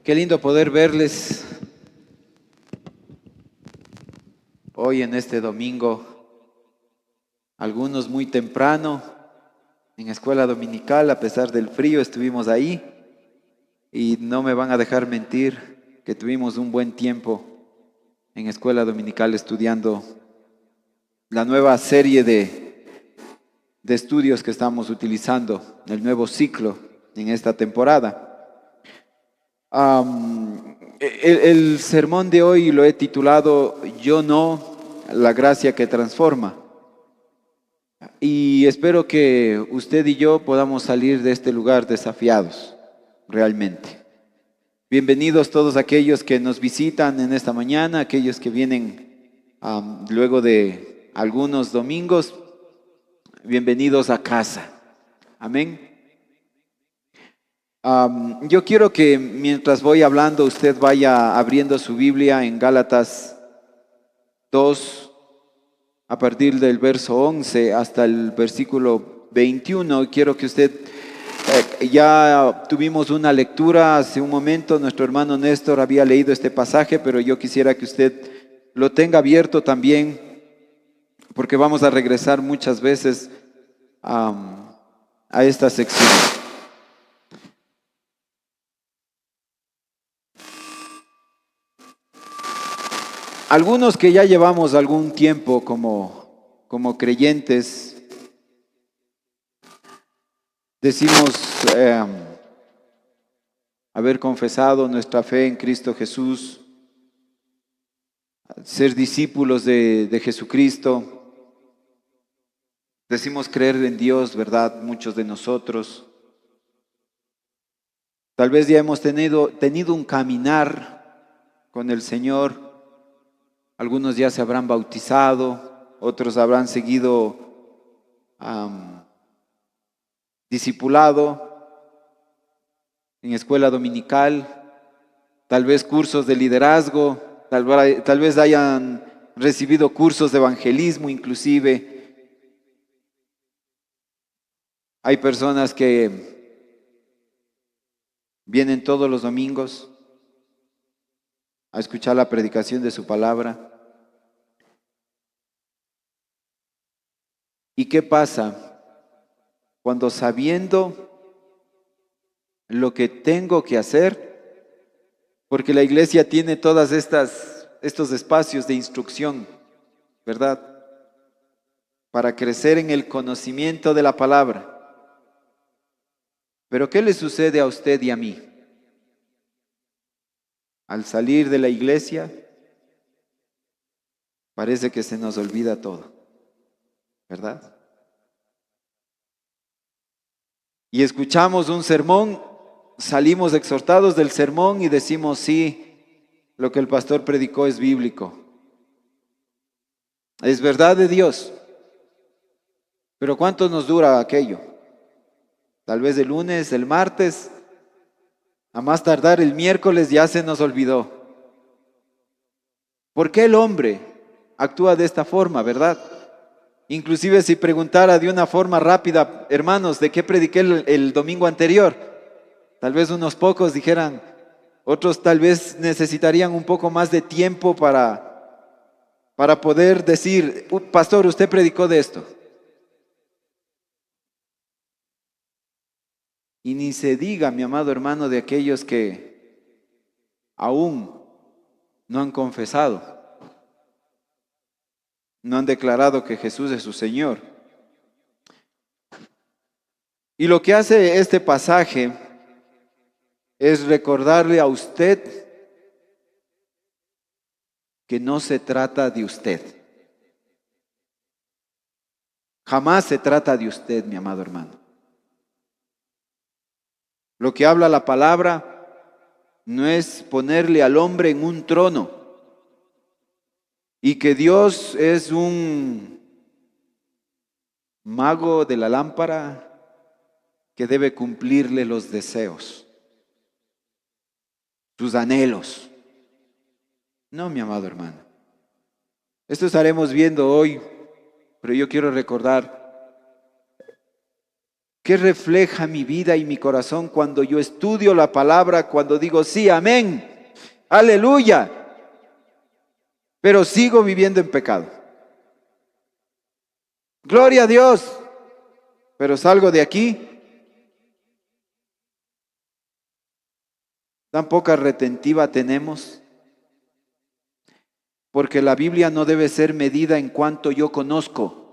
Qué lindo poder verles hoy en este domingo, algunos muy temprano en escuela dominical, a pesar del frío estuvimos ahí y no me van a dejar mentir que tuvimos un buen tiempo en escuela dominical estudiando la nueva serie de estudios que estamos utilizando, el nuevo ciclo en esta temporada. El sermón de hoy lo he titulado Yo no, la gracia que transforma. Y espero que usted y yo podamos salir de este lugar desafiados, realmente. Bienvenidos todos aquellos que nos visitan en esta mañana, aquellos que vienen luego de algunos domingos. Bienvenidos a casa. Amén. Yo quiero que mientras voy hablando usted vaya abriendo su Biblia en Gálatas 2, a partir del verso 11 hasta el versículo 21. Quiero que usted, ya tuvimos una lectura hace un momento, nuestro hermano Néstor había leído este pasaje, pero yo quisiera que usted lo tenga abierto también, porque vamos a regresar muchas veces a esta sección. Algunos que ya llevamos algún tiempo como creyentes, decimos haber confesado nuestra fe en Cristo Jesús, ser discípulos de Jesucristo. Decimos creer en Dios, ¿verdad? Muchos de nosotros. Tal vez ya hemos tenido un caminar con el Señor. Algunos ya se habrán bautizado, otros habrán seguido discipulado en escuela dominical, tal vez cursos de liderazgo, tal vez hayan recibido cursos de evangelismo inclusive. Hay personas que vienen todos los domingos a escuchar la predicación de su palabra. ¿Y qué pasa cuando, sabiendo lo que tengo que hacer, porque la iglesia tiene todas estos espacios de instrucción, ¿verdad? Para crecer en el conocimiento de la palabra. Pero ¿qué le sucede a usted y a mí? Al salir de la iglesia, parece que se nos olvida todo, ¿verdad? Y escuchamos un sermón, salimos exhortados del sermón y decimos, sí, lo que el pastor predicó es bíblico, es verdad de Dios. Pero ¿cuánto nos dura aquello? Tal vez el lunes, el martes, a más tardar el miércoles ya se nos olvidó. ¿Por qué el hombre actúa de esta forma, verdad? Inclusive si preguntara de una forma rápida, hermanos, ¿de qué prediqué el domingo anterior? Tal vez unos pocos dijeran, otros tal vez necesitarían un poco más de tiempo para poder decir, pastor, usted predicó de esto. Y ni se diga, mi amado hermano, de aquellos que aún no han confesado, no han declarado que Jesús es su Señor. Y lo que hace este pasaje es recordarle a usted que no se trata de usted. Jamás se trata de usted, mi amado hermano. Lo que habla la palabra no es ponerle al hombre en un trono y que Dios es un mago de la lámpara que debe cumplirle los deseos, sus anhelos. No, mi amado hermano. Esto estaremos viendo hoy, pero yo quiero recordar ¿Qué refleja mi vida y mi corazón cuando yo estudio la palabra, cuando digo sí, amén, aleluya, pero sigo viviendo en pecado? Gloria a Dios, pero salgo de aquí, tan poca retentiva tenemos, porque la Biblia no debe ser medida en cuanto yo conozco.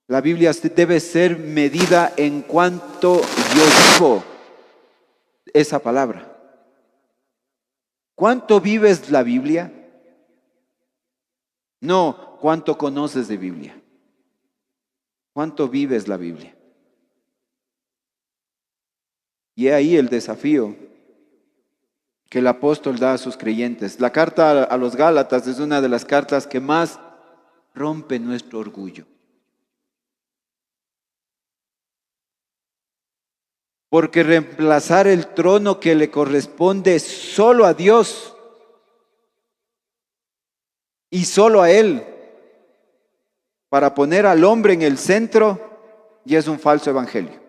La Biblia debe ser medida en cuanto yo vivo esa palabra. ¿Cuánto vives la Biblia? No, ¿cuánto conoces de Biblia? ¿Cuánto vives la Biblia? Y ahí el desafío que el apóstol da a sus creyentes. La carta a los Gálatas es una de las cartas que más rompe nuestro orgullo. Porque reemplazar el trono que le corresponde solo a Dios y solo a Él, para poner al hombre en el centro, ya es un falso evangelio.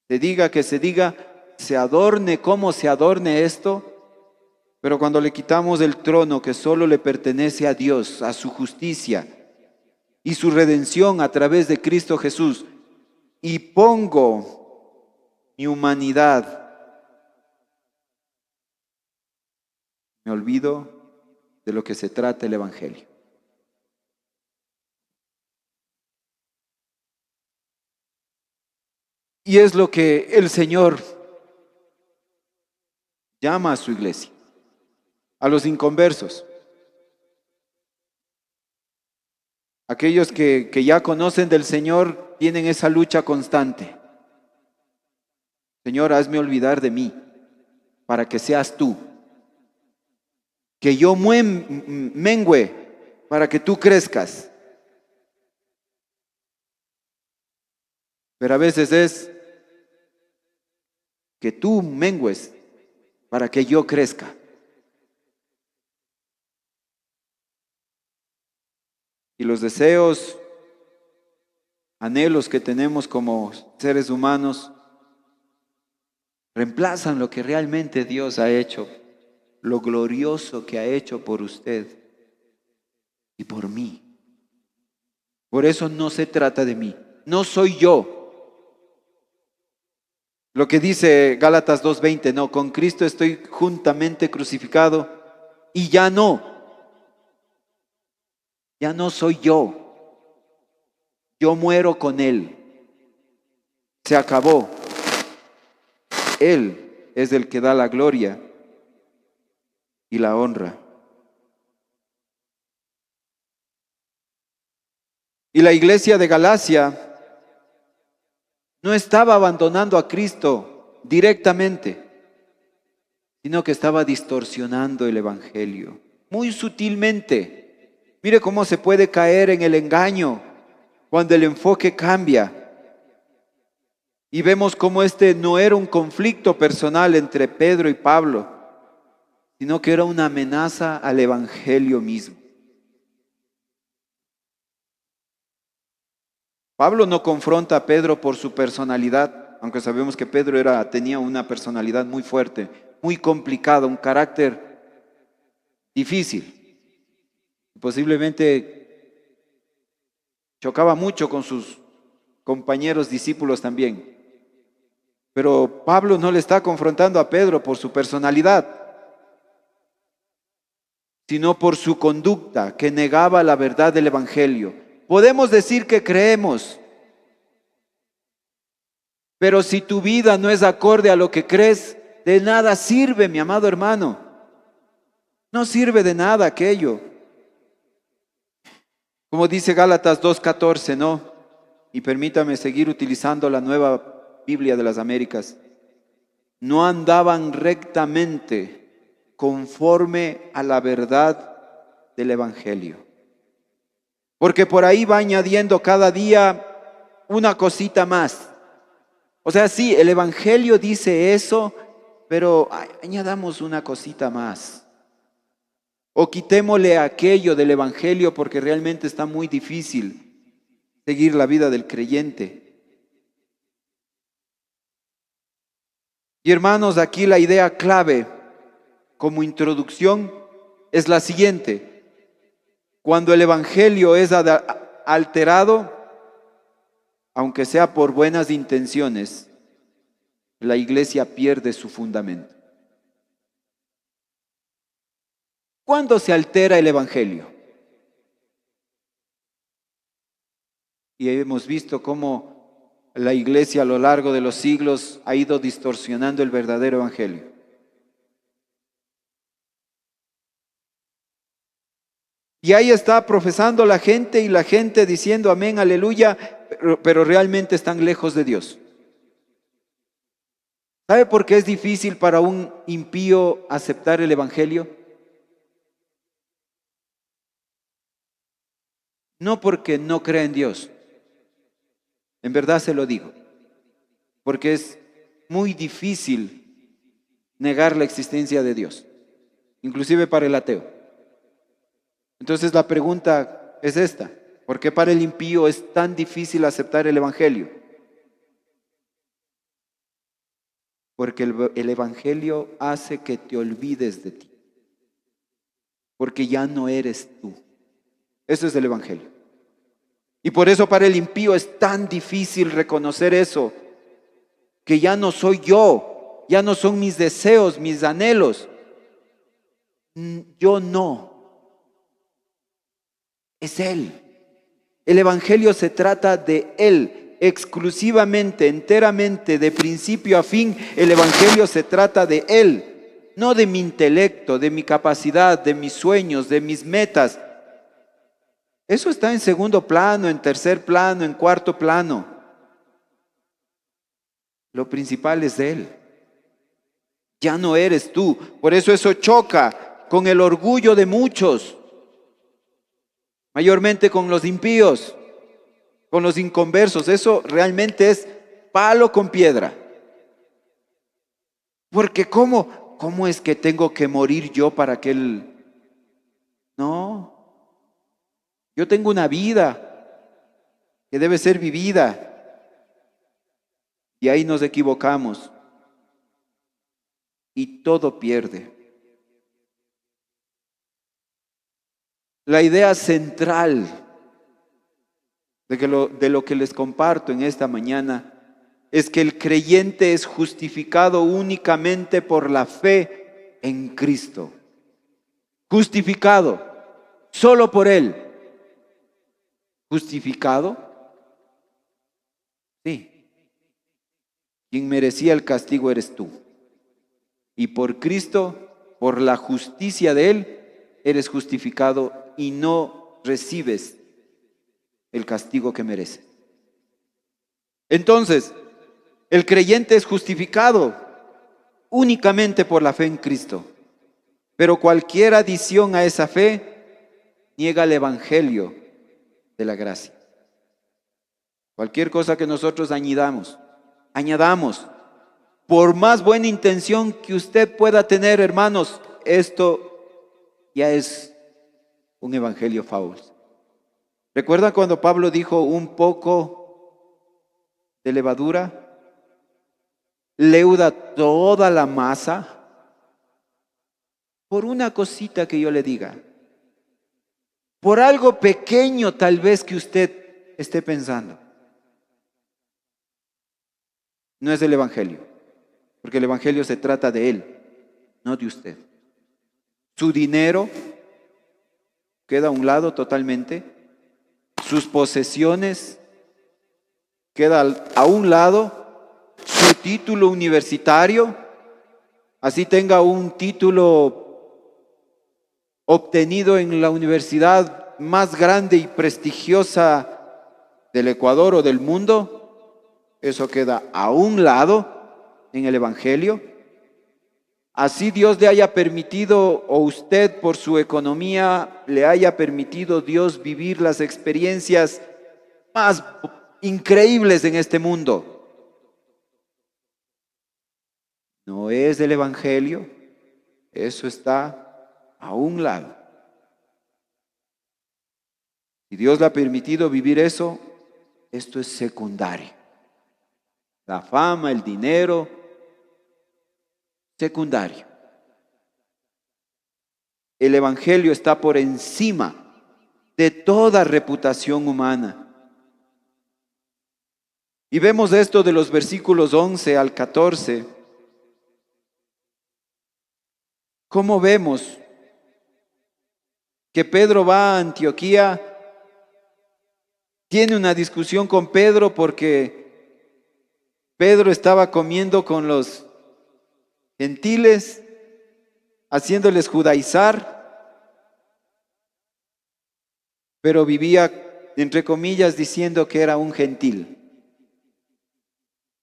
Se diga que se diga, se adorne como se adorne esto, pero cuando le quitamos el trono que solo le pertenece a Dios, a su justicia y su redención a través de Cristo Jesús, y pongo mi humanidad, me olvido de lo que se trata el evangelio. Y es lo que el Señor llama a su iglesia, a los inconversos, aquellos que ya conocen del Señor, tienen esa lucha constante. Señor, hazme olvidar de mí para que seas tú, que yo mengüe para que tú crezcas. Pero a veces es que tú mengües para que yo crezca. Y los deseos, anhelos que tenemos como seres humanos reemplazan lo que realmente Dios ha hecho, lo glorioso que ha hecho por usted y por mí. Por eso no se trata de mí, no soy yo. Lo que dice Gálatas 2:20, no, con Cristo estoy juntamente crucificado y ya no soy yo muero con Él, se acabó. Él es el que da la gloria y la honra. Y la iglesia de Galacia no estaba abandonando a Cristo directamente, sino que estaba distorsionando el evangelio muy sutilmente. Mire cómo se puede caer en el engaño cuando el enfoque cambia. Y vemos cómo este no era un conflicto personal entre Pedro y Pablo, sino que era una amenaza al evangelio mismo. Pablo no confronta a Pedro por su personalidad, aunque sabemos que Pedro tenía una personalidad muy fuerte, muy complicada, un carácter difícil. Posiblemente chocaba mucho con sus compañeros discípulos también. Pero Pablo no le está confrontando a Pedro por su personalidad, sino por su conducta que negaba la verdad del evangelio. Podemos decir que creemos, pero si tu vida no es acorde a lo que crees, de nada sirve, mi amado hermano. No sirve de nada aquello. Como dice Gálatas 2:14, ¿no? Y permítame seguir utilizando la Nueva Biblia de las Américas. No andaban rectamente conforme a la verdad del evangelio. Porque por ahí va añadiendo cada día una cosita más. O sea, sí, el evangelio dice eso, pero añadamos una cosita más. O quitémosle aquello del evangelio porque realmente está muy difícil. seguir la vida del creyente. Y hermanos, aquí la idea clave como introducción es la siguiente. Cuando el evangelio es alterado, aunque sea por buenas intenciones, la iglesia pierde su fundamento. ¿Cuándo se altera el evangelio? Y hemos visto cómo la iglesia a lo largo de los siglos ha ido distorsionando el verdadero evangelio. Y ahí está profesando la gente y la gente diciendo amén, aleluya, pero realmente están lejos de Dios. ¿Sabe por qué es difícil para un impío aceptar el evangelio? No porque no crea en Dios. En verdad se lo digo. Porque es muy difícil negar la existencia de Dios, inclusive para el ateo. Entonces la pregunta es esta: ¿por qué para el impío es tan difícil aceptar el evangelio? Porque el evangelio hace que te olvides de ti, porque ya no eres tú. Eso es el evangelio. Y por eso para el impío es tan difícil reconocer eso, que ya no soy yo, ya no son mis deseos, mis anhelos. Yo no. Es Él. El evangelio se trata de Él, exclusivamente, enteramente, de principio a fin. El evangelio se trata de Él, no de mi intelecto, de mi capacidad, de mis sueños, de mis metas. Eso está en segundo plano, en tercer plano, en cuarto plano. Lo principal es de Él. Ya no eres tú. Por eso choca con el orgullo de muchos, mayormente con los impíos, con los inconversos. Eso realmente es palo con piedra. Porque ¿cómo es que tengo que morir yo para que Él? No, yo tengo una vida que debe ser vivida. Y ahí nos equivocamos. Y todo pierde. La idea central de lo que les comparto en esta mañana es que el creyente es justificado únicamente por la fe en Cristo. Justificado, solo por Él. ¿Justificado? Sí. Quien merecía el castigo eres tú. Y por Cristo, por la justicia de Él, eres justificado y no recibes el castigo que mereces. Entonces, el creyente es justificado únicamente por la fe en Cristo. Pero cualquier adición a esa fe niega el evangelio de la gracia. Cualquier cosa que nosotros añadamos, por más buena intención que usted pueda tener, hermanos, esto ya es un evangelio falso. ¿Recuerdan cuando Pablo dijo un poco de levadura leuda toda la masa? Por una cosita que yo le diga, por algo pequeño tal vez que usted esté pensando. No es el evangelio, porque el evangelio se trata de Él, no de usted. Su dinero queda a un lado totalmente, sus posesiones queda a un lado, su título universitario, así tenga un título obtenido en la universidad más grande y prestigiosa del Ecuador o del mundo, eso queda a un lado en el evangelio. Así Dios le haya permitido, o usted por su economía le haya permitido Dios vivir las experiencias más increíbles en este mundo. No es del evangelio, eso está a un lado. Si Dios le ha permitido vivir eso, esto es secundario. La fama, el dinero, secundario. El Evangelio está por encima de toda reputación humana. Y vemos esto de los versículos 11 al 14. ¿Cómo vemos que Pedro va a Antioquía? Tiene una discusión con Pedro porque Pedro estaba comiendo con los gentiles, haciéndoles judaizar, pero vivía, entre comillas, diciendo que era un gentil.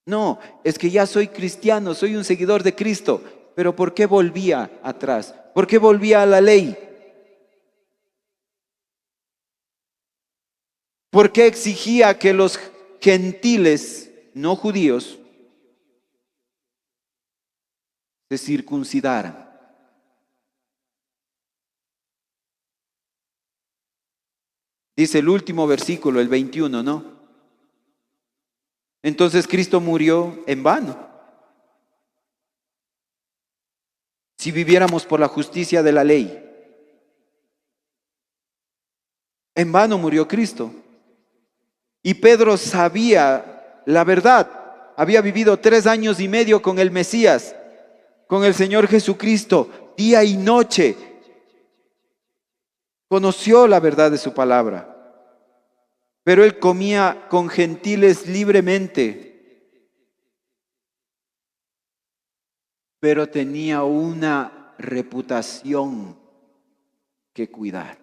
No, es que ya soy cristiano, soy un seguidor de Cristo, pero ¿por qué volvía atrás? ¿Por qué volvía a la ley? ¿Por qué exigía que los gentiles, no judíos, se circuncidaran? Dice el último versículo, el 21, ¿no? Entonces Cristo murió en vano. Si viviéramos por la justicia de la ley, en vano murió Cristo. Y Pedro sabía la verdad. Había vivido 3 años y medio con el Mesías, con el Señor Jesucristo, día y noche. Conoció la verdad de su palabra. Pero él comía con gentiles libremente. Pero tenía una reputación que cuidar.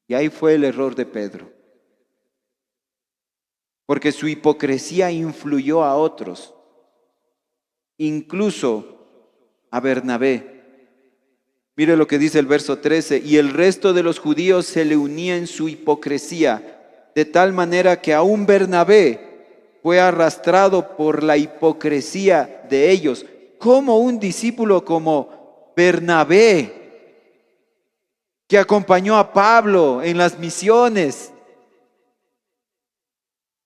Y ahí fue el error de Pedro. Porque su hipocresía influyó a otros, incluso a Bernabé. Mire lo que dice el verso 13, y el resto de los judíos se le unía en su hipocresía, de tal manera que aún Bernabé fue arrastrado por la hipocresía de ellos. Como un discípulo como Bernabé, que acompañó a Pablo en las misiones,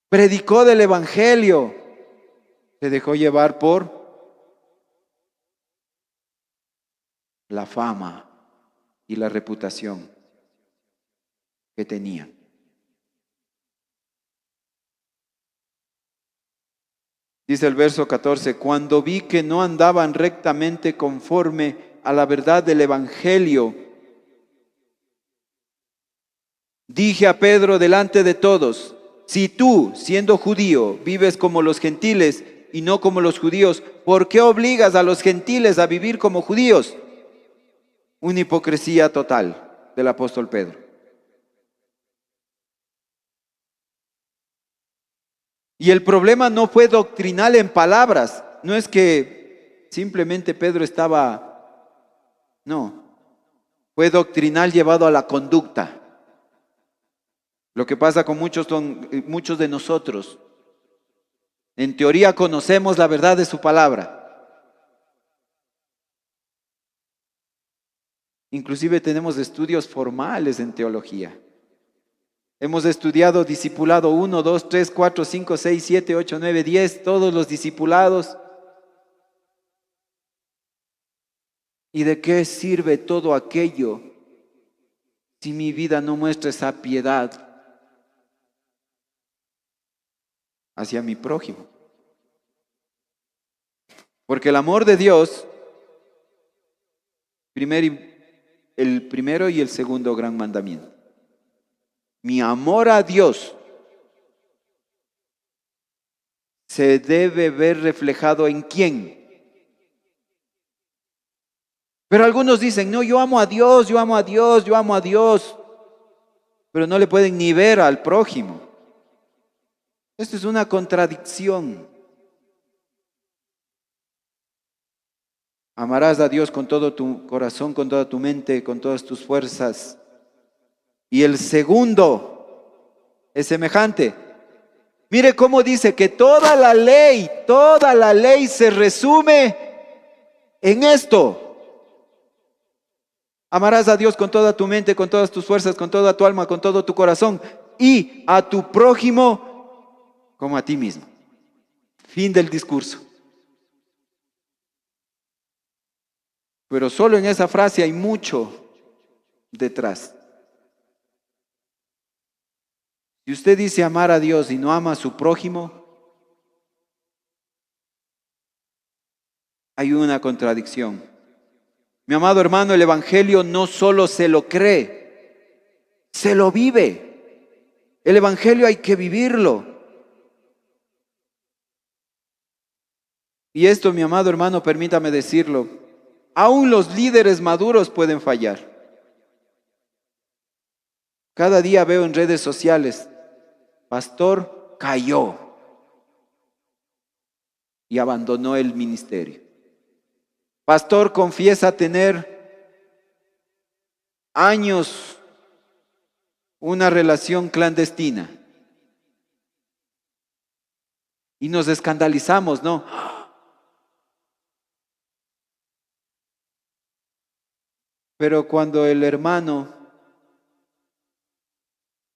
predicó del Evangelio, se dejó llevar por la fama y la reputación que tenía. Dice el verso 14, cuando vi que no andaban rectamente conforme a la verdad del Evangelio, dije a Pedro delante de todos, si tú, siendo judío, vives como los gentiles y no como los judíos, ¿por qué obligas a los gentiles a vivir como judíos? Una hipocresía total del apóstol Pedro. Y el problema no fue doctrinal en palabras, no es que simplemente Pedro no, fue doctrinal llevado a la conducta. Lo que pasa con muchos de nosotros, en teoría conocemos la verdad de su palabra. Inclusive tenemos estudios formales en teología. Hemos estudiado discipulado 1, 2, 3, 4, 5, 6, 7, 8, 9, 10, todos los discipulados. ¿Y de qué sirve todo aquello si mi vida no muestra esa piedad hacia mi prójimo? Porque el amor de Dios, el primero y el segundo gran mandamiento. Mi amor a Dios se debe ver reflejado en ¿quién? Pero algunos dicen, no, yo amo a Dios, yo amo a Dios, yo amo a Dios, pero no le pueden ni ver al prójimo. Esto es una contradicción. Amarás a Dios con todo tu corazón, con toda tu mente, con todas tus fuerzas. Y el segundo es semejante. Mire cómo dice que toda la ley se resume en esto. Amarás a Dios con toda tu mente, con todas tus fuerzas, con toda tu alma, con todo tu corazón. y a tu prójimo como a ti mismo. Fin del discurso. Pero solo en esa frase hay mucho detrás. Si usted dice amar a Dios y no ama a su prójimo, hay una contradicción. Mi amado hermano, el Evangelio no solo se lo cree, se lo vive. El Evangelio hay que vivirlo. Y esto, mi amado hermano, permítame decirlo, aún los líderes maduros pueden fallar. Cada día veo en redes sociales, pastor cayó y abandonó el ministerio. Pastor confiesa tener años una relación clandestina. Y nos escandalizamos, ¿no? Pero cuando el hermano,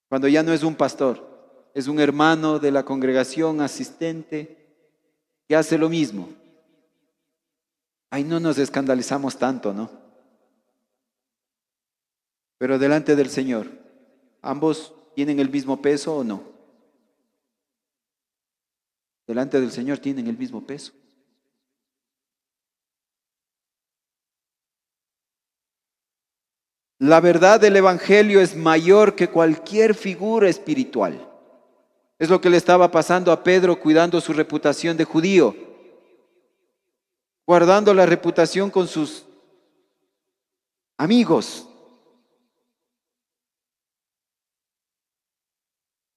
cuando ya no es un pastor, es un hermano de la congregación asistente que hace lo mismo, ahí no nos escandalizamos tanto, ¿no? Pero delante del Señor, ¿ambos tienen el mismo peso o no? Delante del Señor tienen el mismo peso. La verdad del Evangelio es mayor que cualquier figura espiritual. Es lo que le estaba pasando a Pedro cuidando su reputación de judío, guardando la reputación con sus amigos.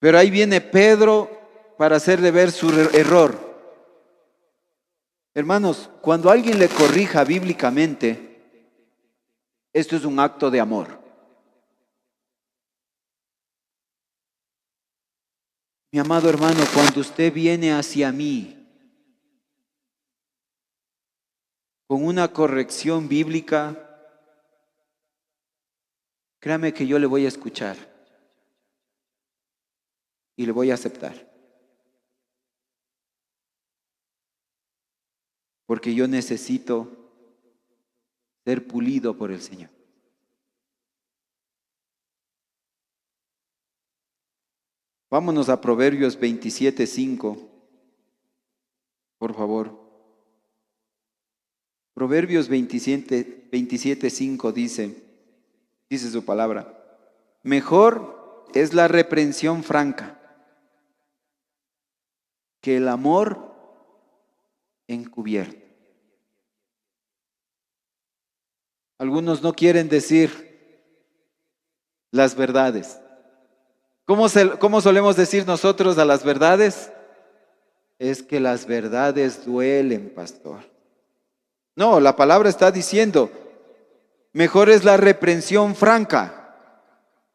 Pero ahí viene Pedro para hacerle ver su error. Hermanos, cuando alguien le corrija bíblicamente, esto es un acto de amor. Mi amado hermano, cuando usted viene hacia mí con una corrección bíblica, créame que yo le voy a escuchar y le voy a aceptar. Porque yo necesito ser pulido por el Señor. Vámonos a Proverbios 27:5, por favor. Proverbios 27:5 dice su palabra, mejor es la reprensión franca que el amor encubierto. Algunos no quieren decir las verdades. ¿Cómo solemos decir nosotros a las verdades? Es que las verdades duelen, pastor. No, la palabra está diciendo, mejor es la reprensión franca.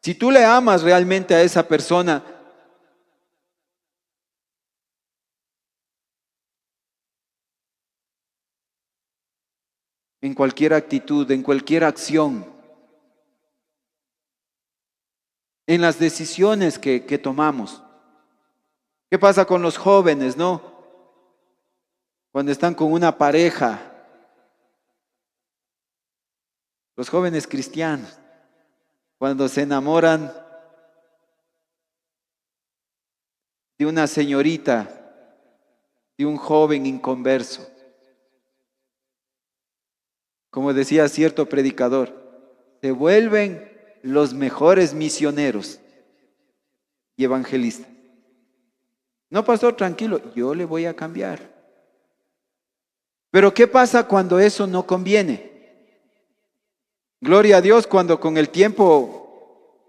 Si tú le amas realmente a esa persona, en cualquier actitud, en cualquier acción, en las decisiones que tomamos. ¿Qué pasa con los jóvenes, no? Cuando están con una pareja, los jóvenes cristianos, cuando se enamoran de una señorita, de un joven inconverso. Como decía cierto predicador, se vuelven los mejores misioneros y evangelistas. No, pastor, tranquilo, yo le voy a cambiar. Pero ¿qué pasa cuando eso no conviene? Gloria a Dios cuando con el tiempo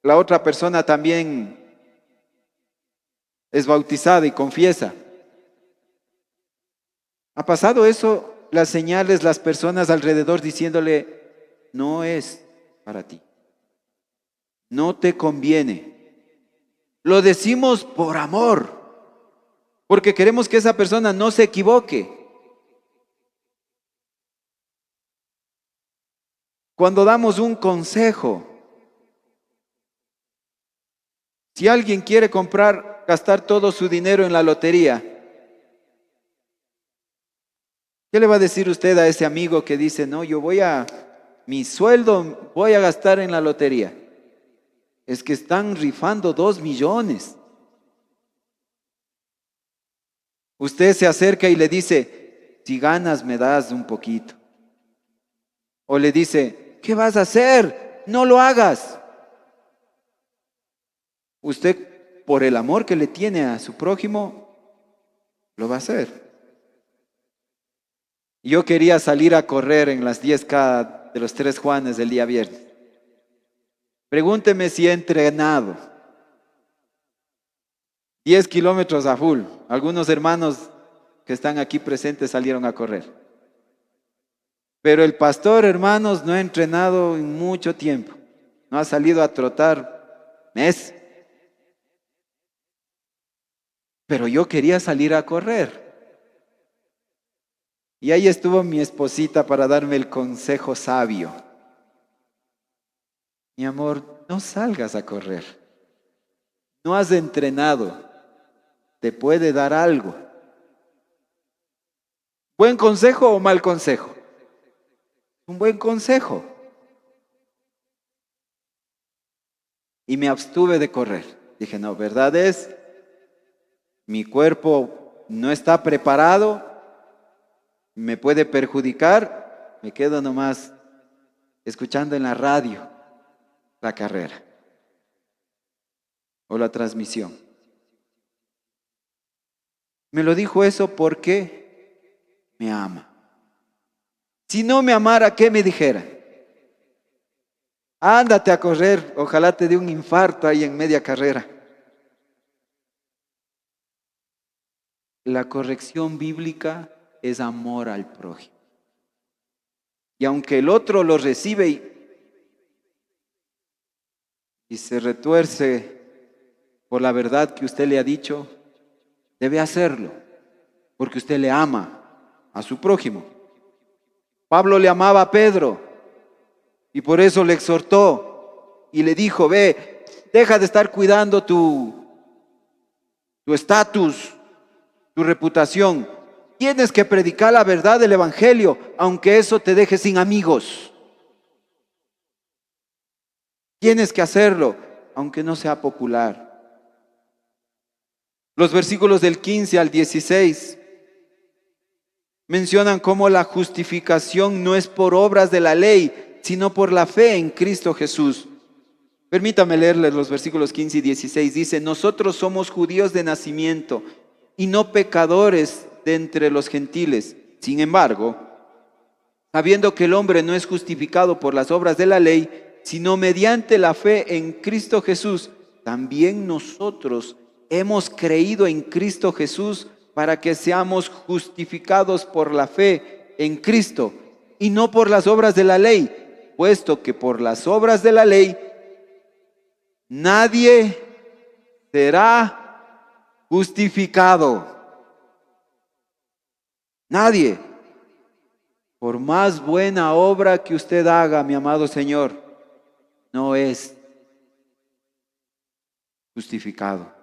la otra persona también es bautizada y confiesa. ¿Ha pasado eso? Las señales, las personas alrededor diciéndole, no es para ti, no te conviene. Lo decimos por amor, porque queremos que esa persona no se equivoque. Cuando damos un consejo, Si alguien quiere gastar todo su dinero en la lotería, ¿qué le va a decir usted a ese amigo que dice, no, mi sueldo voy a gastar en la lotería? Es que están rifando 2 millones. Usted se acerca y le dice, si ganas me das un poquito. O le dice, ¿qué vas a hacer? No lo hagas. Usted, por el amor que le tiene a su prójimo, lo va a hacer. Yo quería salir a correr en las 10K de los 3 Juanes del día viernes. Pregúnteme si he entrenado. 10 kilómetros a full. Algunos hermanos que están aquí presentes salieron a correr. Pero el pastor, hermanos, no ha entrenado en mucho tiempo. No ha salido a trotar meses. Pero yo quería salir a correr. Y ahí estuvo mi esposita para darme el consejo sabio. Mi amor, no salgas a correr. No has entrenado. Te puede dar algo. ¿Buen consejo o mal consejo? Un buen consejo. Y me abstuve de correr. Dije, no, verdad es, mi cuerpo no está preparado, me puede perjudicar, me quedo nomás escuchando en la radio la carrera o la transmisión. Me lo dijo eso porque me ama. Si no me amara, ¿qué me dijera? Ándate a correr, ojalá te dé un infarto ahí en media carrera. La corrección bíblica es amor al prójimo. Y aunque el otro lo recibe y se retuerce por la verdad que usted le ha dicho, debe hacerlo, porque usted le ama a su prójimo. Pablo le amaba a Pedro y por eso le exhortó y le dijo, ve, deja de estar cuidando tu estatus, tu reputación. Tienes que predicar la verdad del Evangelio, aunque eso te deje sin amigos. Tienes que hacerlo, aunque no sea popular. Los versículos del 15 al 16 mencionan cómo la justificación no es por obras de la ley, sino por la fe en Cristo Jesús. Permítame leerles los versículos 15 y 16. Dice, nosotros somos judíos de nacimiento y no pecadores de entre los gentiles. Sin embargo, sabiendo que el hombre no es justificado por las obras de la ley, sino mediante la fe en Cristo Jesús, también nosotros hemos creído en Cristo Jesús para que seamos justificados por la fe en Cristo y no por las obras de la ley, puesto que por las obras de la ley nadie será justificado. Nadie. Por más buena obra que usted haga, mi amado Señor, no es justificado.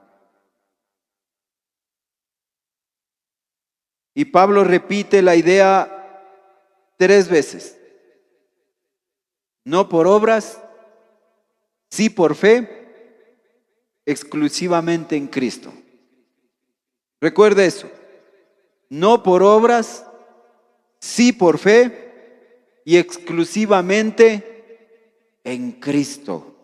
Y Pablo repite la idea 3 veces. No por obras, sí por fe, exclusivamente en Cristo. Recuerde eso. No por obras, sí por fe y exclusivamente en Cristo.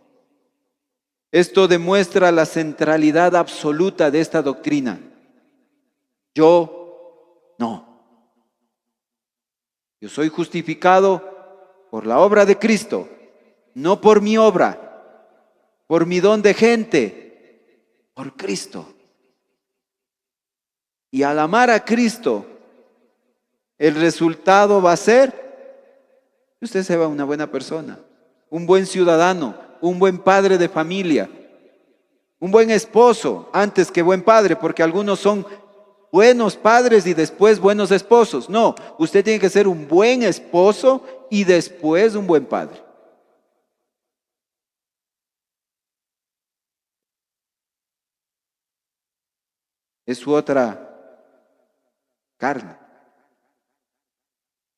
Esto demuestra la centralidad absoluta de esta doctrina. Yo no. Yo soy justificado por la obra de Cristo, no por mi obra, por mi don de gente, por Cristo. Y al amar a Cristo, el resultado va a ser que usted sea una buena persona, un buen ciudadano, un buen padre de familia, un buen esposo antes que buen padre, porque algunos son buenos padres y después buenos esposos. No, usted tiene que ser un buen esposo y después un buen padre. es su otra carne.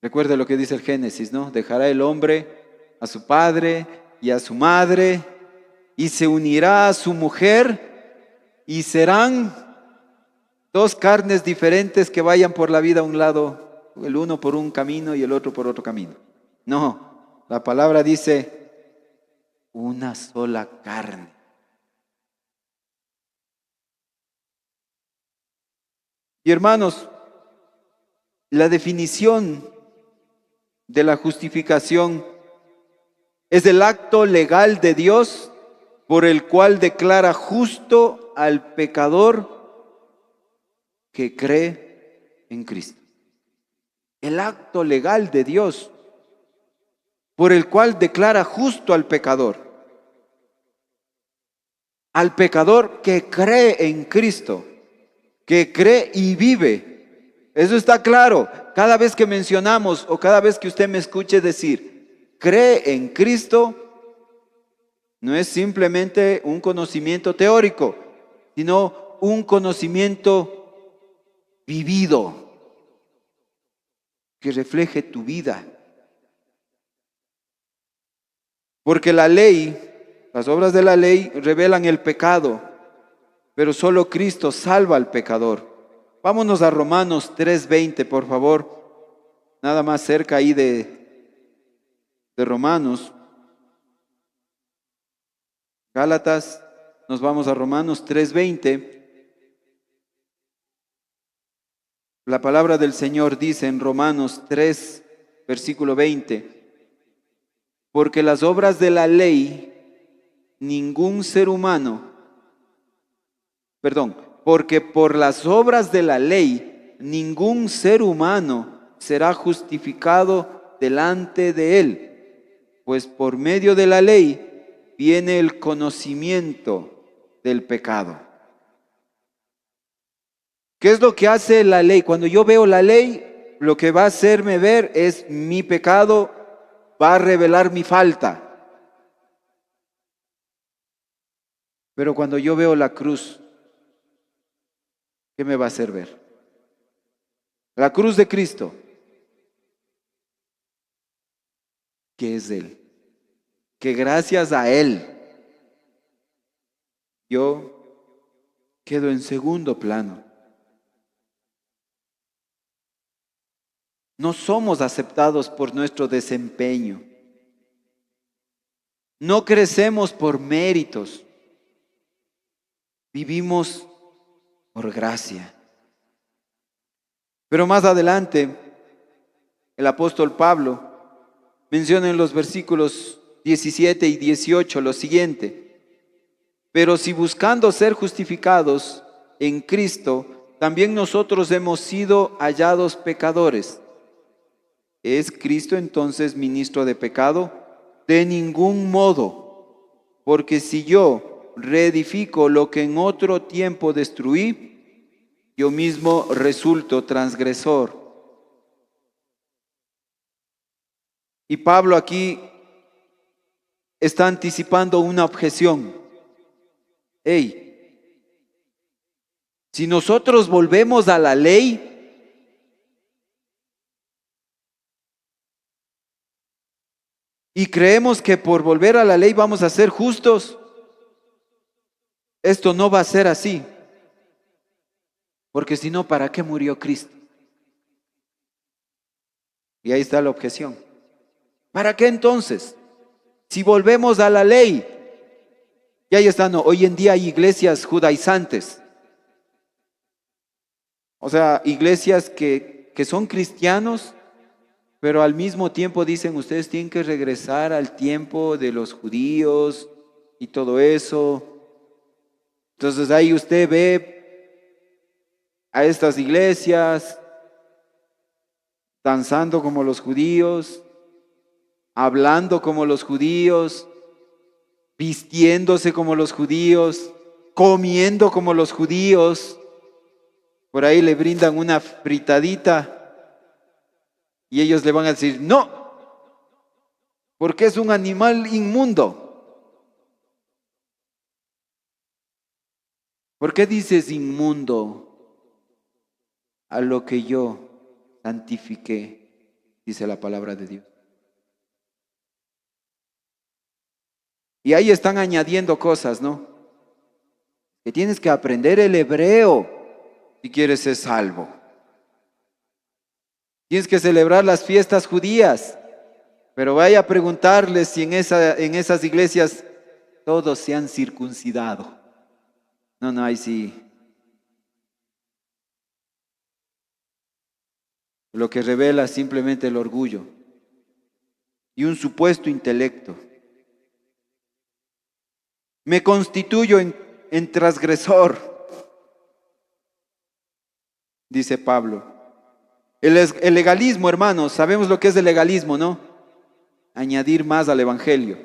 Recuerde lo que dice el Génesis, ¿no? Dejará el hombre a su padre y a su madre y se unirá a su mujer y serán dos carnes diferentes que vayan por la vida a un lado, el uno por un camino y el otro por otro camino. No, la palabra dice una sola carne. Y hermanos, la definición de la justificación es el acto legal de Dios por el cual declara justo al pecador que cree en Cristo. El acto legal de Dios por el cual declara justo al pecador que cree en Cristo, que cree y vive. Eso está claro. Cada vez que mencionamos o cada vez que usted me escuche decir, cree en Cristo, no es simplemente un conocimiento teórico, sino un conocimiento vivido que refleje tu vida. Porque la ley, las obras de la ley revelan el pecado, pero solo Cristo salva al pecador. Vámonos a Romanos 3:20, por favor. Nada más cerca ahí de Romanos. Gálatas, nos vamos a Romanos 3:20. La palabra del Señor dice en Romanos 3, versículo 20, porque las obras de la ley, ningún ser humano, porque por las obras de la ley, ningún ser humano será justificado delante de él, pues por medio de la ley viene el conocimiento del pecado. ¿Qué es lo que hace la ley? Cuando yo veo la ley, lo que va a hacerme ver es mi pecado, va a revelar mi falta. Pero cuando yo veo la cruz, ¿qué me va a hacer ver? La cruz de Cristo, que es Él, que gracias a Él yo quedo en segundo plano. No somos aceptados por nuestro desempeño. No crecemos por méritos. Vivimos por gracia. Pero más adelante, el apóstol Pablo menciona en los versículos 17 y 18 lo siguiente: pero si buscando ser justificados en Cristo, también nosotros hemos sido hallados pecadores, ¿es Cristo entonces ministro de pecado? De ningún modo, porque si yo reedifico lo que en otro tiempo destruí, yo mismo resulto transgresor. Y Pablo aquí está anticipando una objeción. Si nosotros volvemos a la ley, y creemos que por volver a la ley vamos a ser justos, esto no va a ser así. Porque si no, ¿para qué murió Cristo? Y ahí está la objeción. ¿Para qué entonces? Si volvemos a la ley. Y ahí está, no, hoy en día hay iglesias judaizantes. O sea, iglesias que son cristianos, pero al mismo tiempo dicen, ustedes tienen que regresar al tiempo de los judíos y todo eso. Entonces ahí usted ve a estas iglesias danzando como los judíos, hablando como los judíos, vistiéndose como los judíos, comiendo como los judíos. Por ahí le brindan una fritadita y ellos le van a decir, no, porque es un animal inmundo. ¿Por qué dices inmundo? a lo que yo santifiqué, dice la palabra de Dios. Y ahí están añadiendo cosas, ¿no? Que tienes que aprender el hebreo si quieres ser salvo. Tienes que celebrar las fiestas judías. Pero vaya a preguntarles si en esas iglesias todos se han circuncidado. No, ahí sí. Lo que revela simplemente el orgullo y un supuesto intelecto. Me constituyo en transgresor, dice Pablo. El legalismo, hermanos, sabemos lo que es el legalismo, ¿no? Añadir más al evangelio.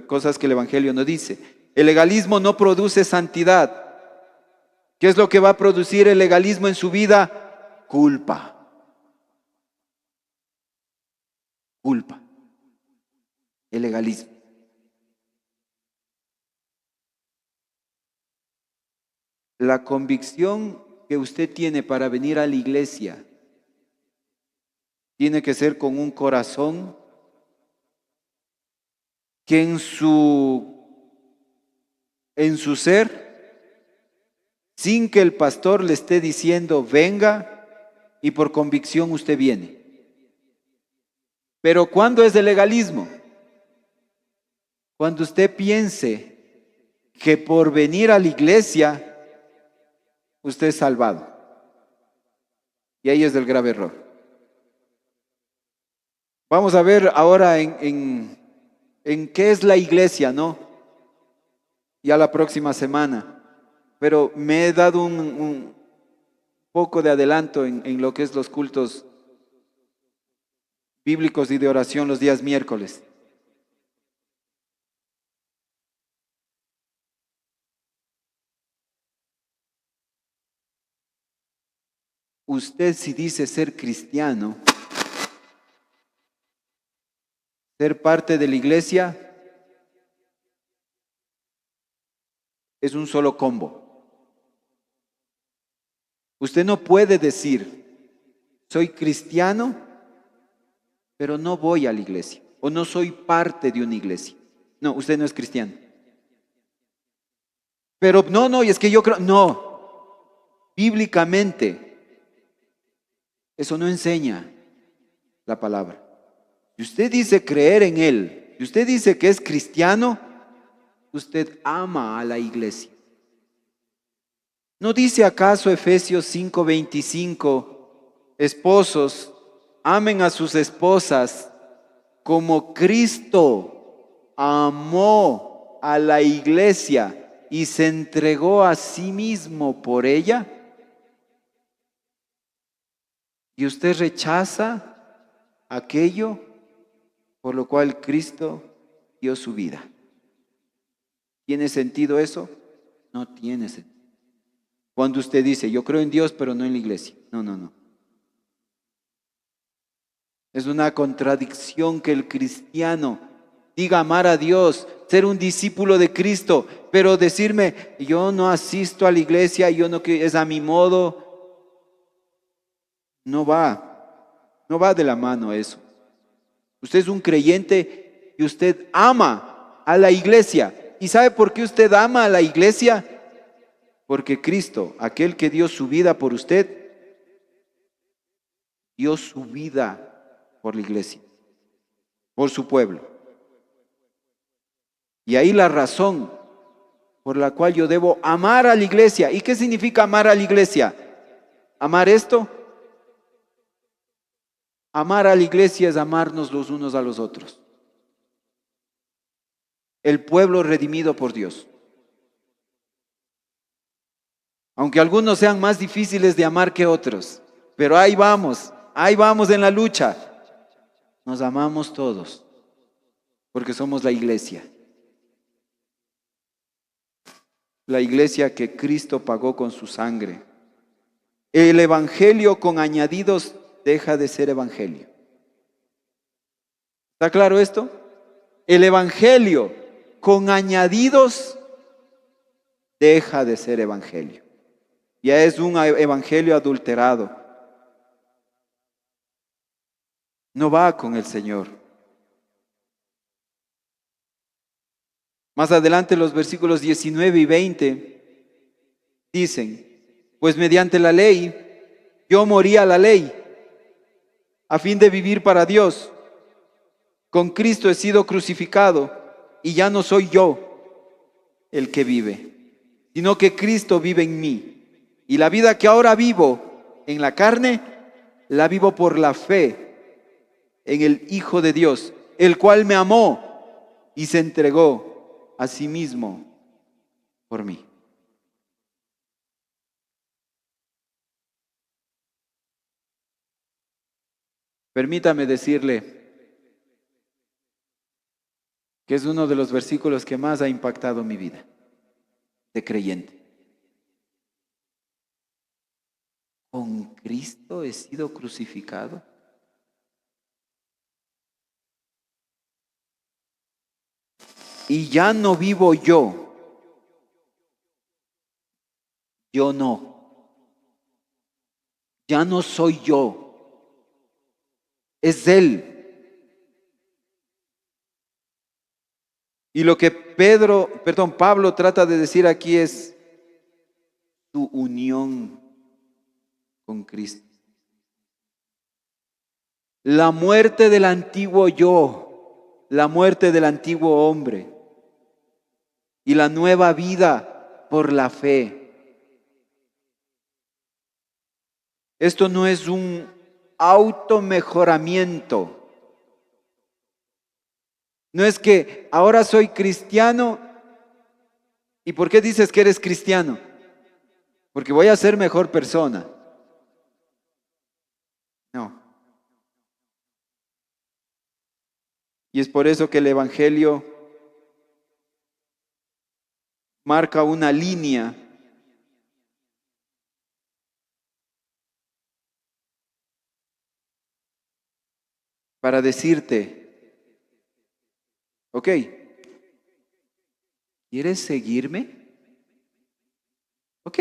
Cosas que el evangelio no dice. El legalismo no produce santidad. ¿Qué es lo que va a producir el legalismo en su vida? Culpa. Culpa. El legalismo. La convicción que usted tiene para venir a la iglesia tiene que ser con un corazón que en su ser, sin que el pastor le esté diciendo venga, y por convicción usted viene. Pero ¿cuándo es el legalismo? Cuando usted piense que por venir a la iglesia usted es salvado. Y ahí es el grave error. Vamos a ver ahora en qué es la iglesia, ¿no? Ya la próxima semana. Pero me he dado un poco de adelanto en lo que es los cultos bíblicos y de oración los días miércoles. Usted, si dice ser cristiano, ser parte de la iglesia, es un solo combo. Usted no puede decir, soy cristiano, pero no voy a la iglesia, o no soy parte de una iglesia. No, usted no es cristiano. Pero no, y es que yo creo, no, bíblicamente, eso no enseña la palabra. Si usted dice creer en Él, si usted dice que es cristiano, usted ama a la iglesia. ¿No dice acaso Efesios 5:25, esposos, amen a sus esposas como Cristo amó a la iglesia y se entregó a sí mismo por ella? Y usted rechaza aquello por lo cual Cristo dio su vida. ¿Tiene sentido eso? No tiene sentido. Cuando usted dice, yo creo en Dios, pero no en la iglesia. No. Es una contradicción que el cristiano diga amar a Dios, ser un discípulo de Cristo, pero decirme, yo no asisto a la iglesia, yo no, que es a mi modo. No va de la mano eso. Usted es un creyente y usted ama a la iglesia. ¿Y sabe por qué usted ama a la iglesia? Porque Cristo, aquel que dio su vida por usted, dio su vida por la iglesia, por su pueblo. Y ahí la razón por la cual yo debo amar a la iglesia. ¿Y qué significa amar a la iglesia? ¿Amar esto? Amar a la iglesia es amarnos los unos a los otros. El pueblo redimido por Dios. Aunque algunos sean más difíciles de amar que otros, pero ahí vamos en la lucha. Nos amamos todos, porque somos la iglesia. La iglesia que Cristo pagó con su sangre. El evangelio con añadidos deja de ser evangelio. ¿Está claro esto? El evangelio con añadidos deja de ser evangelio. Ya es un evangelio adulterado. No va con el Señor. Más adelante los versículos 19 y 20 dicen, pues mediante la ley, yo morí a la ley, a fin de vivir para Dios. Con Cristo he sido crucificado, y ya no soy yo el que vive, sino que Cristo vive en mí. Y la vida que ahora vivo en la carne, la vivo por la fe en el Hijo de Dios, el cual me amó y se entregó a sí mismo por mí. Permítame decirle que es uno de los versículos que más ha impactado mi vida de creyente. ¿Con Cristo he sido crucificado? Y ya no vivo yo, ya no soy yo, es Él. Y lo que Pablo trata de decir aquí es tu unión con Cristo. La muerte del antiguo yo, la muerte del antiguo hombre y la nueva vida por la fe. Esto no es un automejoramiento. No es que ahora soy cristiano. ¿Y por qué dices que eres cristiano? Porque voy a ser mejor persona. No. Y es por eso que el Evangelio marca una línea para decirte, ok, ¿quieres seguirme? Ok,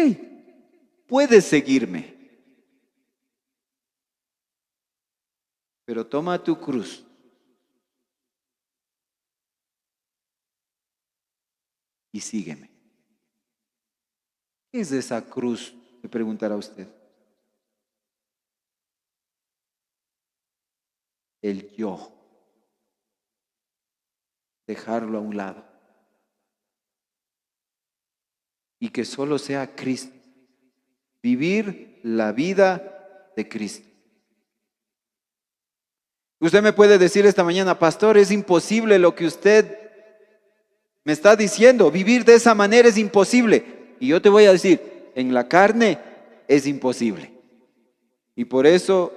puedes seguirme, pero toma tu cruz y sígueme. ¿Qué es esa cruz? Me preguntará usted. El yo. Dejarlo a un lado. Y que solo sea Cristo. Vivir la vida de Cristo. Usted me puede decir esta mañana, pastor, es imposible lo que usted me está diciendo. Vivir de esa manera es imposible. Y yo te voy a decir, en la carne es imposible. Y por eso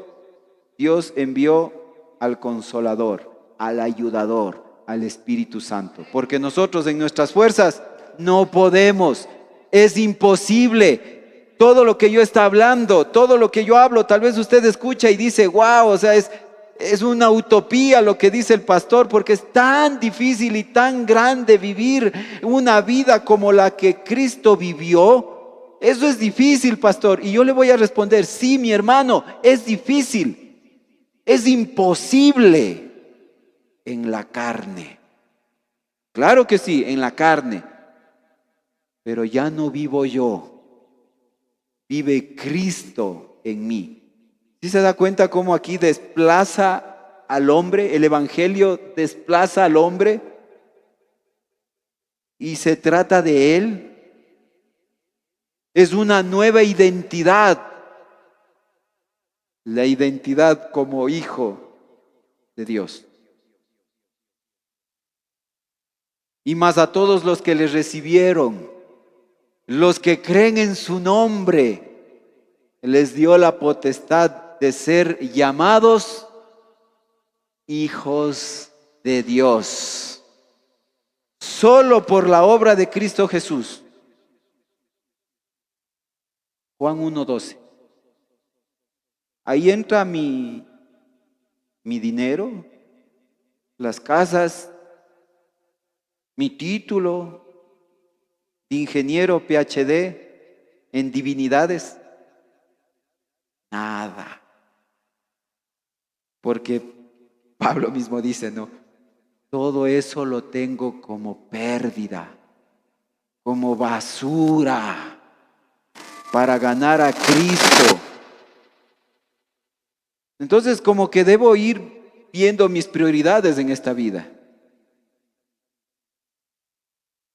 Dios envió al Consolador, al Ayudador, al Espíritu Santo. Porque nosotros en nuestras fuerzas no podemos. Es imposible. Todo lo que yo está hablando, todo lo que yo hablo, tal vez usted escucha y dice, wow, o sea, es una utopía lo que dice el pastor, porque es tan difícil y tan grande vivir una vida como la que Cristo vivió. Eso es difícil, pastor. Y yo le voy a responder, sí, mi hermano, es difícil. Es imposible en la carne. Claro que sí, en la carne. Pero ya no vivo yo. Vive Cristo en mí. ¿Sí se da cuenta cómo aquí desplaza al hombre? El Evangelio desplaza al hombre y se trata de él. Es una nueva identidad. La identidad como hijo de Dios. Y más a todos los que le recibieron, los que creen en su nombre, les dio la potestad de ser llamados hijos de Dios. Solo por la obra de Cristo Jesús. Juan 1:12. Ahí entra mi dinero, las casas, mi título de ingeniero PhD en divinidades? Nada. Porque Pablo mismo dice, no, todo eso lo tengo como pérdida, como basura, para ganar a Cristo. Entonces, como que debo ir viendo mis prioridades en esta vida.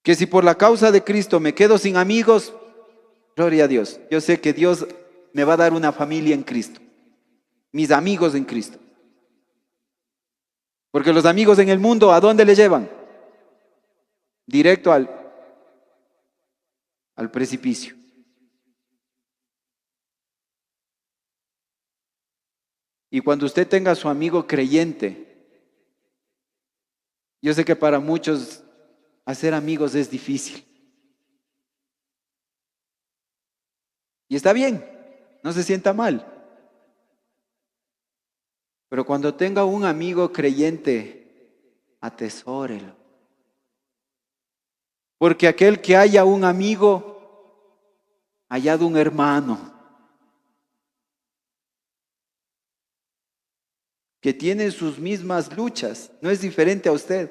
Que si por la causa de Cristo me quedo sin amigos, gloria a Dios. Yo sé que Dios me va a dar una familia en Cristo, mis amigos en Cristo. Porque los amigos en el mundo, ¿a dónde le llevan? Directo al precipicio. Y cuando usted tenga a su amigo creyente, yo sé que para muchos hacer amigos es difícil. Y está bien, no se sienta mal. Pero cuando tenga un amigo creyente, atesórelo. Porque aquel que haya un amigo, hallado un hermano, que tiene sus mismas luchas, no es diferente a usted.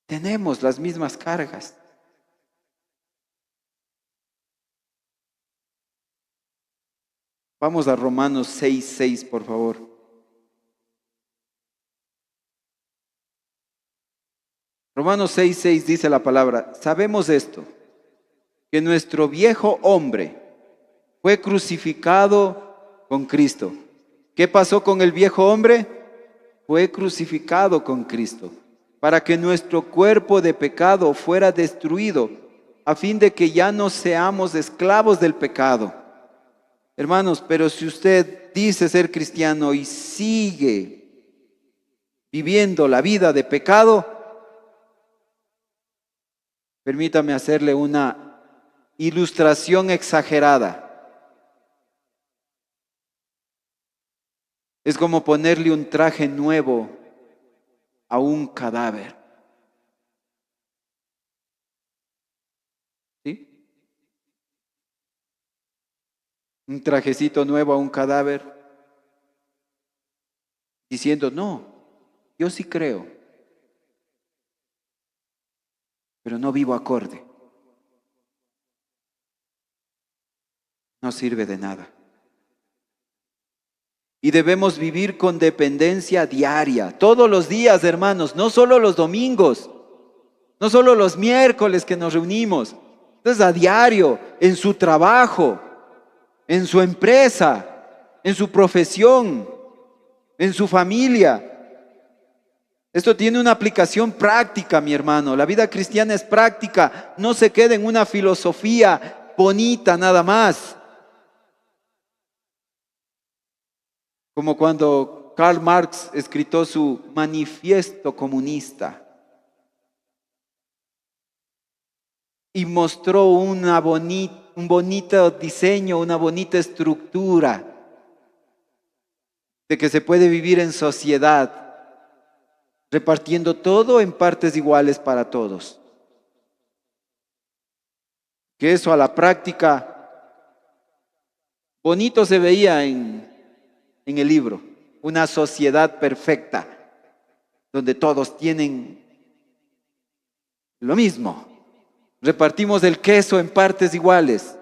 Tenemos las mismas cargas. Vamos a Romanos 6:6, por favor. Romanos 6:6 dice la palabra: sabemos esto, que nuestro viejo hombre fue crucificado con Cristo. ¿Qué pasó con el viejo hombre? Fue crucificado con Cristo, para que nuestro cuerpo de pecado fuera destruido, a fin de que ya no seamos esclavos del pecado. Hermanos, pero si usted dice ser cristiano y sigue viviendo la vida de pecado, permítame hacerle una ilustración exagerada. Es como ponerle un traje nuevo a un cadáver. ¿Sí? Un trajecito nuevo a un cadáver, diciendo, no, yo sí creo, pero no vivo acorde. No sirve de nada. Y debemos vivir con dependencia diaria, todos los días, hermanos, no solo los domingos, no solo los miércoles que nos reunimos. Entonces, a diario, en su trabajo, en su empresa, en su profesión, en su familia. Esto tiene una aplicación práctica, mi hermano. La vida cristiana es práctica, no se queda en una filosofía bonita nada más. Como cuando Karl Marx escribió su manifiesto comunista y mostró un bonito diseño, una bonita estructura de que se puede vivir en sociedad, repartiendo todo en partes iguales para todos. Que eso a la práctica bonito se veía en el libro, una sociedad perfecta, donde todos tienen lo mismo. Repartimos el queso en partes iguales.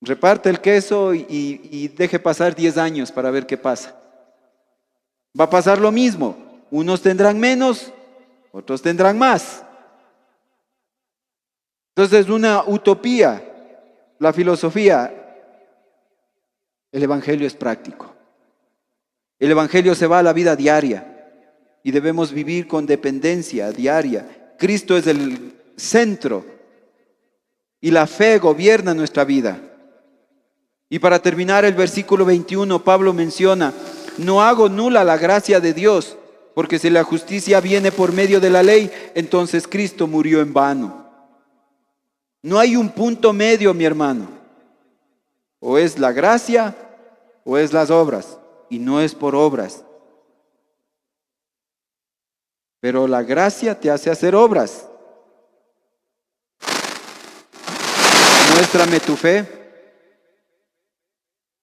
Reparte el queso y deje pasar 10 años para ver qué pasa. Va a pasar lo mismo. Unos tendrán menos, otros tendrán más. Entonces es una utopía. La filosofía, el evangelio es práctico. El evangelio se va a la vida diaria y debemos vivir con dependencia diaria. Cristo es el centro y la fe gobierna nuestra vida. Y para terminar el versículo 21, Pablo menciona, no hago nula la gracia de Dios, porque si la justicia viene por medio de la ley, entonces Cristo murió en vano. No hay un punto medio, mi hermano. O es la gracia o es las obras, y no es por obras. pero la gracia te hace hacer obras. Muéstrame tu fe.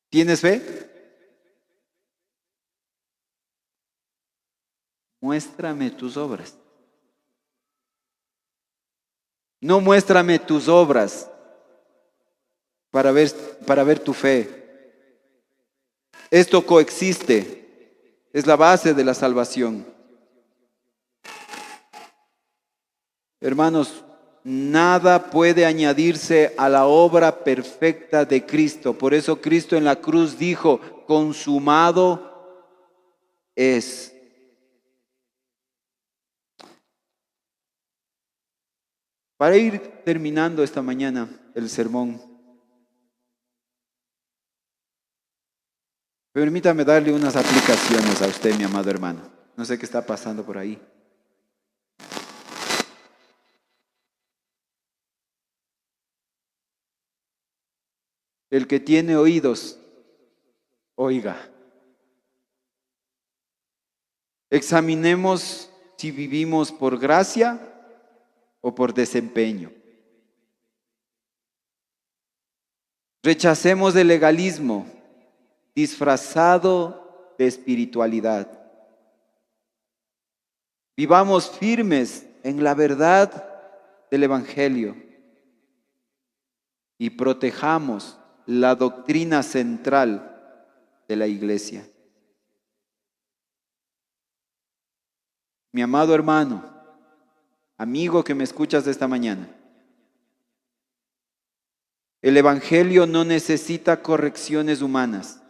¿Tienes fe? Muéstrame tus obras. No muéstrame tus obras para ver tu fe. Esto coexiste, es la base de la salvación. Hermanos, nada puede añadirse a la obra perfecta de Cristo. Por eso Cristo en la cruz dijo, consumado es. Para ir terminando esta mañana el sermón, permítame darle unas aplicaciones a usted, mi amado hermano. No sé qué está pasando por ahí. El que tiene oídos, oiga. Examinemos si vivimos por gracia o por desempeño. Rechacemos el legalismo disfrazado de espiritualidad. Vivamos firmes en la verdad del Evangelio y protejamos la doctrina central de la Iglesia. Mi amado hermano, amigo que me escuchas de esta mañana, el Evangelio no necesita correcciones humanas,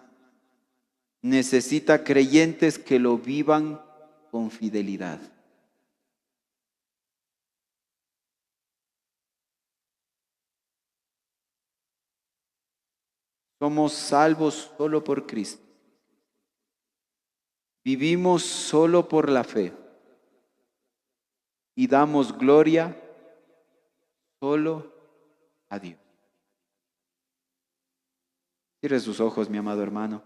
necesita creyentes que lo vivan con fidelidad. Somos salvos solo por Cristo. Vivimos solo por la fe. Y damos gloria solo a Dios. Cierre sus ojos, mi amado hermano.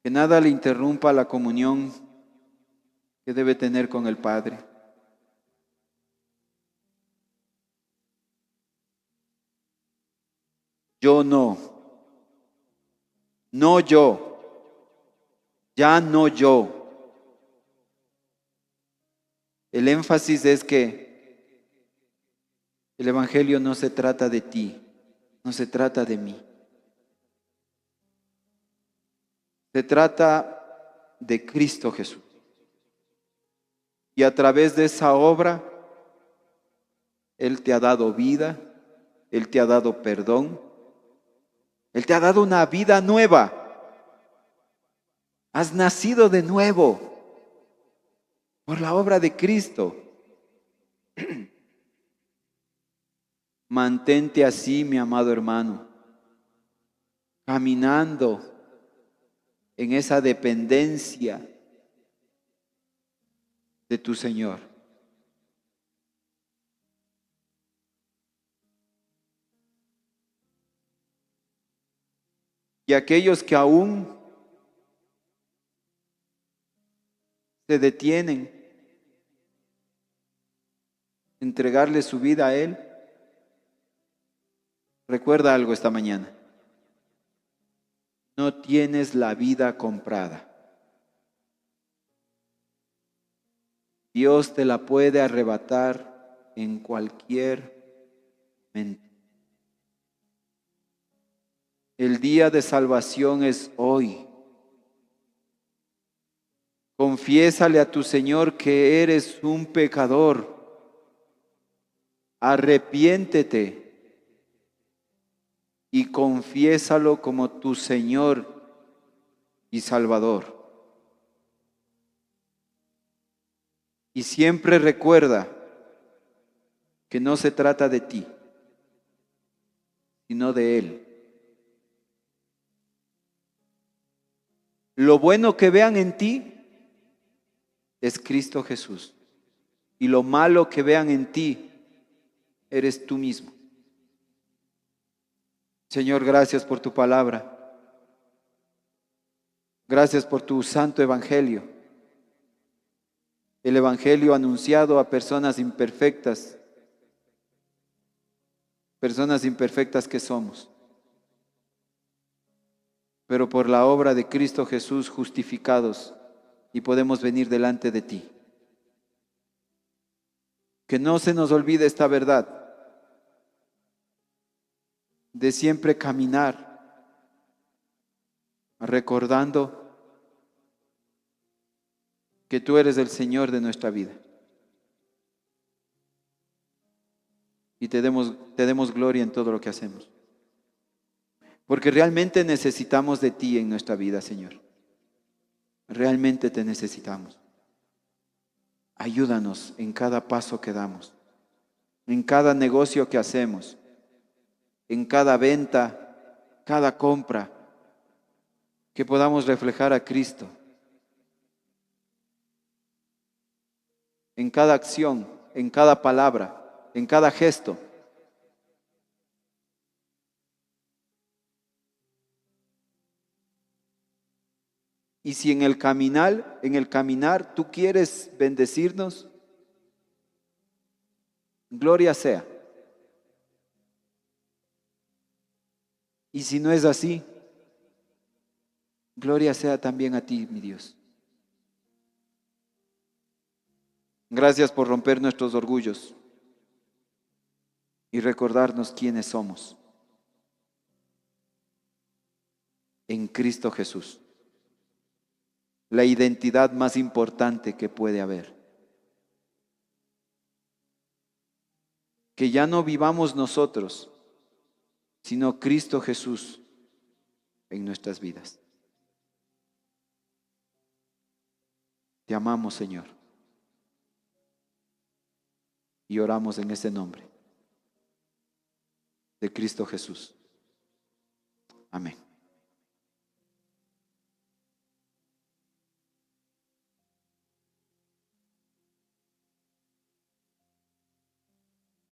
Que nada le interrumpa la comunión que debe tener con el Padre. Yo no yo, ya no yo. El énfasis es que el Evangelio no se trata de ti, no se trata de mí. Se trata de Cristo Jesús. Y a través de esa obra, Él te ha dado vida, Él te ha dado perdón, Él te ha dado una vida nueva. Has nacido de nuevo por la obra de Cristo. Mantente así, mi amado hermano, caminando en esa dependencia de tu Señor. Y aquellos que aún se detienen, entregarle su vida a Él, recuerda algo esta mañana. No tienes la vida comprada. Dios te la puede arrebatar en cualquier momento. El día de salvación es hoy. Confiésale a tu Señor que eres un pecador. Arrepiéntete y confiésalo como tu Señor y Salvador. Y siempre recuerda que no se trata de ti, sino de Él. Lo bueno que vean en ti es Cristo Jesús. Y lo malo que vean en ti eres tú mismo. Señor, gracias por tu palabra. Gracias por tu santo evangelio. el evangelio anunciado a personas imperfectas que somos, pero por la obra de Cristo Jesús justificados y podemos venir delante de ti. Que no se nos olvide esta verdad de siempre caminar recordando que tú eres el Señor de nuestra vida. Y te demos gloria en todo lo que hacemos. Porque realmente necesitamos de ti en nuestra vida, Señor. Realmente te necesitamos. Ayúdanos en cada paso que damos, en cada negocio que hacemos, en cada venta, cada compra, que podamos reflejar a Cristo. En cada acción, en cada palabra, en cada gesto. Y si en el caminar tú quieres bendecirnos, gloria sea. Y si no es así, gloria sea también a ti, mi Dios. Gracias por romper nuestros orgullos y recordarnos quiénes somos en Cristo Jesús. La identidad más importante que puede haber. Que ya no vivamos nosotros, sino Cristo Jesús en nuestras vidas. Te amamos, Señor, y oramos en ese nombre de Cristo Jesús. Amén.